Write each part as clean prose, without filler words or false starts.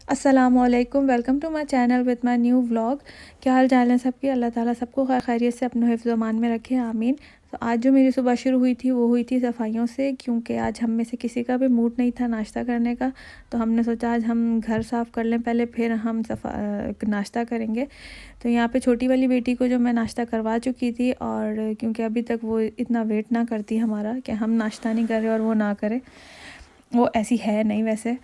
अस्सलामुअलैकुम, welcome to my channel with my new vlog. क्या हाल चाल है सबके? अल्लाह ताला सबको खैरियत से अपने हिफ्ज़ अमान में रखे, आमीन। तो आज जो मेरी सुबह शुरू हुई थी वो हुई थी सफाइयों से, क्योंकि आज हम में से किसी का भी मूड नहीं था नाश्ता करने का। तो हमने सोचा आज हम घर साफ़ कर लें पहले, फिर हम नाश्ता करेंगे। तो यहाँ पे छोटी वाली बेटी को जो मैं नाश्ता करवा चुकी थी, और क्योंकि अभी तक वो इतना वेट ना करती हमारा कि हम नाश्ता नहीं कर रहे और वो ना करे, वो ऐसी है नहीं वैसे।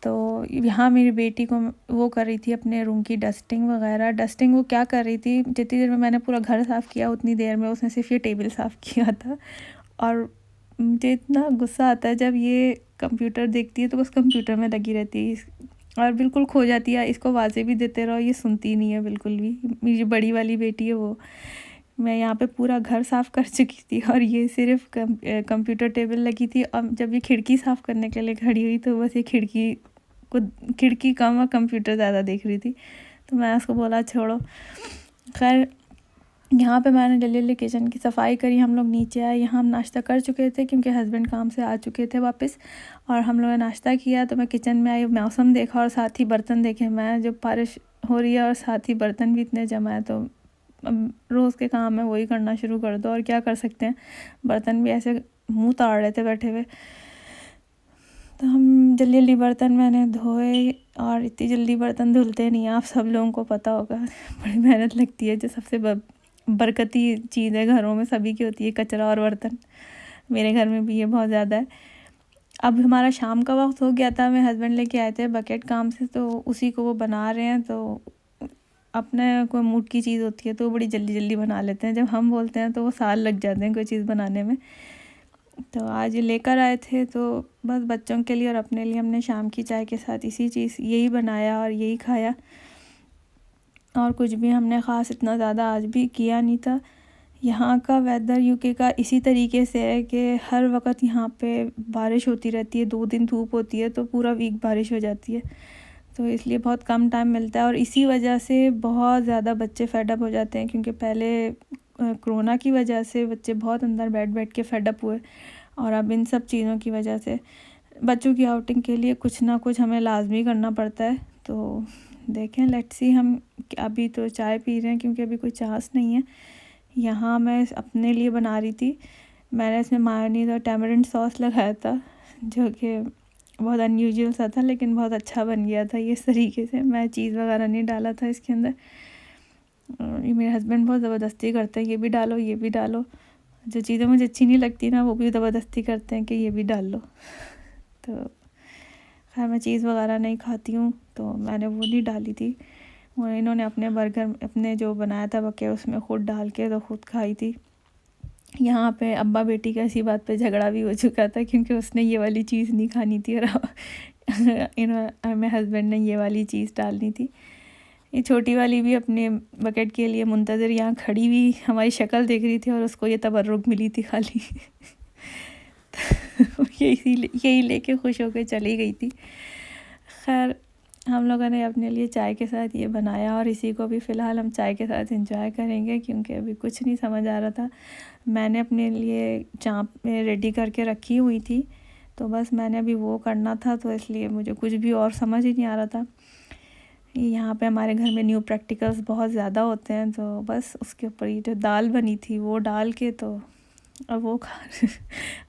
तो यहाँ मेरी बेटी को वो कर रही थी अपने रूम की डस्टिंग वगैरह। डस्टिंग वो क्या कर रही थी, जितनी देर में मैंने पूरा घर साफ़ किया उतनी देर में उसने सिर्फ ये टेबल साफ़ किया था। और मुझे इतना गुस्सा आता है जब ये कंप्यूटर देखती है तो बस कंप्यूटर में लगी रहती है और बिल्कुल खो जाती है। इसको आवाज़ें भी देते रहो, ये सुनती नहीं है बिल्कुल भी। मेरी बड़ी वाली बेटी है वो। मैं यहाँ पे पूरा घर साफ़ कर चुकी थी और ये सिर्फ कंप्यूटर टेबल लगी थी। अब जब ये खिड़की साफ़ करने के लिए खड़ी हुई तो बस ये खिड़की कम और कंप्यूटर ज़्यादा देख रही थी। तो मैं उसको बोला छोड़ो। खैर यहाँ पे मैंने जल्दी जल्दी किचन की सफाई करी। हम लोग नीचे आए, यहाँ हम नाश्ता कर चुके थे क्योंकि हस्बैंड काम से आ चुके थे वापस, और हम लोगों ने नाश्ता किया। तो मैं किचन में आई, मौसम देखा और साथ ही बर्तन देखे। मैं जब बारिश हो रही है और साथ ही बर्तन भी इतने जमा है, तो अब रोज़ के काम है वही करना शुरू कर दो, और क्या कर सकते हैं। बर्तन भी ऐसे मुंह ताड़ रहे थे बैठे हुए। तो हम जल्दी जल्दी बर्तन मैंने धोए, और इतनी जल्दी बर्तन धुलते नहीं, आप सब लोगों को पता होगा। बड़ी मेहनत लगती है। जो सबसे बरकती चीज़ है घरों में सभी की होती है कचरा और बर्तन। मेरे घर में भी ये बहुत ज़्यादा है। अब हमारा शाम का वक्त हो गया था, मेरे हस्बैंड लेके आए थे बकेट काम से, तो उसी को वो बना रहे हैं। तो अपने कोई मूड की चीज़ होती है तो वो बड़ी जल्दी जल्दी बना लेते हैं। जब हम बोलते हैं तो वो साल लग जाते हैं कोई चीज़ बनाने में। तो आज लेकर आए थे, तो बस बच्चों के लिए और अपने लिए हमने शाम की चाय के साथ यही बनाया और यही खाया। और कुछ भी हमने ख़ास इतना ज़्यादा आज भी किया नहीं था। यहाँ का वेदर यूके का इसी तरीके से है कि हर वक्त यहाँ पे बारिश होती रहती है। 2 दिन धूप होती है तो पूरा वीक बारिश हो जाती है। तो इसलिए बहुत कम टाइम मिलता है, और इसी वजह से बहुत ज़्यादा बच्चे फेडअप हो जाते हैं। क्योंकि पहले कोरोना की वजह से बच्चे बहुत अंदर बैठ के फेडअप हुए, और अब इन सब चीज़ों की वजह से बच्चों की आउटिंग के लिए कुछ ना कुछ हमें लाजमी करना पड़ता है। तो देखें, लेट्स सी। हम अभी तो चाय पी रहे हैं क्योंकि अभी कोई चांस नहीं है। यहाँ मैं अपने लिए बना रही थी। मैंने इसमें मायोनीज़ और टैमरिंड सॉस लगाया था, जो कि बहुत अनयूजुअल सा था, लेकिन बहुत अच्छा बन गया था। ये इस तरीके से मैं चीज़ वगैरह नहीं डाला था इसके अंदर। ये मेरे हस्बैंड बहुत ज़बरदस्ती करते हैं, ये भी डालो ये भी डालो। जो चीज़ें मुझे अच्छी नहीं लगती ना, वो भी ज़बरदस्ती करते हैं कि ये भी डाल लो। तो खैर मैं चीज़ वगैरह नहीं खाती हूँ, तो मैंने वो नहीं डाली थी। वो इन्होंने अपने बर्गर अपने जो बनाया था बके उसमें ख़ुद डाल के तो ख़ुद खाई थी। यहाँ पे अब्बा बेटी का इसी बात पे झगड़ा भी हो चुका था, क्योंकि उसने ये वाली चीज़ नहीं खानी थी और मेरे हस्बैंड ने ये वाली चीज़ डालनी थी। ये छोटी वाली भी अपने बकेट के लिए मुंतज़िर यहाँ खड़ी हुई हमारी शक्ल देख रही थी, और उसको ये तबर्रुक मिली थी खाली। यही लेके खुश होकर चली गई थी। खैर हम लोगों ने अपने लिए चाय के साथ ये बनाया, और इसी को भी फ़िलहाल हम चाय के साथ एंजॉय करेंगे, क्योंकि अभी कुछ नहीं समझ आ रहा था। मैंने अपने लिए चाँप रेडी करके रखी हुई थी, तो बस मैंने अभी वो करना था, तो इसलिए मुझे कुछ भी और समझ ही नहीं आ रहा था। यहाँ पे हमारे घर में न्यू प्रैक्टिकल्स बहुत ज़्यादा होते हैं, तो बस उसके ऊपर ये जो दाल बनी थी वो डाल के, तो अब वो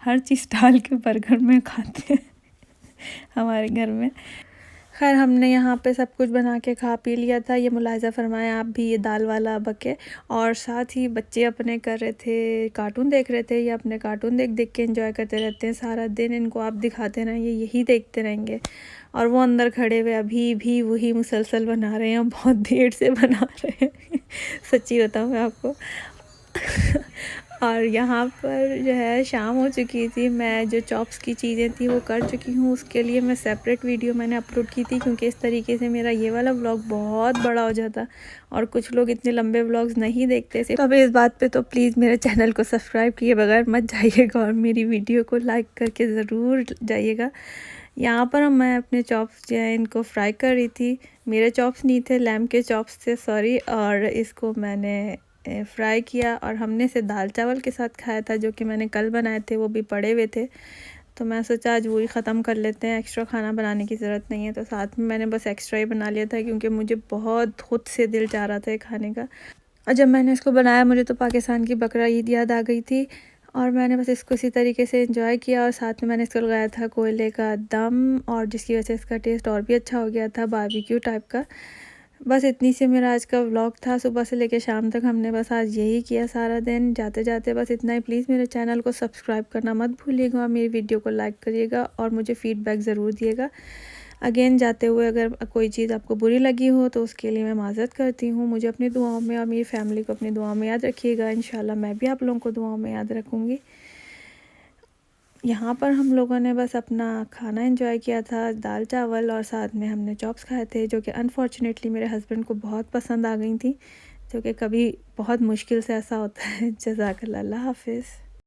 हर चीज़ डाल के बर्गर में खाते हैं हमारे घर में। खैर हमने यहाँ पे सब कुछ बना के खा पी लिया था। ये मुलाहिज़ा फरमाएं आप भी, ये दाल वाला बके। और साथ ही बच्चे अपने कर रहे थे, कार्टून देख रहे थे। ये अपने कार्टून देख देख के एंजॉय करते रहते हैं सारा दिन। इनको आप दिखाते रहेंगे यही देखते रहेंगे, और वो अंदर खड़े हुए अभी भी वही मुसलसल बना रहे हैं, बहुत देर से बना रहे हैं। सच्ची बताऊँ मैं आपको। और यहाँ पर जो है शाम हो चुकी थी। मैं जो चॉप्स की चीज़ें थी वो कर चुकी हूँ। उसके लिए मैं सेपरेट वीडियो मैंने अपलोड की थी, क्योंकि इस तरीके से मेरा ये वाला व्लॉग बहुत बड़ा हो जाता, और कुछ लोग इतने लंबे व्लॉग्स नहीं देखते थे। तो अभी इस बात पे तो प्लीज़ मेरे चैनल को सब्सक्राइब किए बगैर मत जाइएगा, और मेरी वीडियो को लाइक करके ज़रूर जाइएगा। यहाँ पर मैं अपने चॉप्स जो है इनको फ्राई कर रही थी। मेरे चॉप्स नहीं थे, लैम्ब के चॉप्स थे, सॉरी। और इसको मैंने फ्राई किया, और हमने इसे दाल चावल के साथ खाया था, जो कि मैंने कल बनाए थे, वो भी पड़े हुए थे। तो मैं सोचा आज वही ख़त्म कर लेते हैं, एक्स्ट्रा खाना बनाने की ज़रूरत नहीं है। तो साथ में मैंने बस एक्स्ट्रा ही बना लिया था क्योंकि मुझे बहुत खुद से दिल चाह रहा था ये खाने का। और जब मैंने इसको बनाया मुझे तो पाकिस्तान की बकरा ईद याद आ गई थी और मैंने बस इसको इसी तरीके से एंजॉय किया। और साथ में मैंने इसको लगाया था कोयले का दम, और जिसकी वजह से इसका टेस्ट और भी अच्छा हो गया था, बारबेक्यू टाइप का। बस इतनी सी मेरा आज का व्लॉग था। सुबह से लेकर शाम तक हमने बस आज यही किया सारा दिन। जाते जाते बस इतना ही। प्लीज़ मेरे चैनल को सब्सक्राइब करना मत भूलिएगा और मेरी वीडियो को लाइक करिएगा और मुझे फ़ीडबैक ज़रूर दिएगा। अगेन जाते हुए अगर कोई चीज़ आपको बुरी लगी हो तो उसके लिए मैं माज़रत करती हूँ। मुझे अपनी दुआओं में और मेरी फैमिली को अपनी दुआओं में याद रखिएगा। इंशाल्लाह मैं भी आप लोगों को दुआओं में याद रखूँगी। यहाँ पर हम लोगों ने बस अपना खाना एंजॉय किया था, दाल चावल, और साथ में हमने चॉप्स खाए थे जो कि अनफॉर्चुनेटली मेरे हस्बैंड को बहुत पसंद आ गई थी, जो कि कभी बहुत मुश्किल से ऐसा होता है। जज़ाकल्लाह, अल्लाह हाफ़िज़।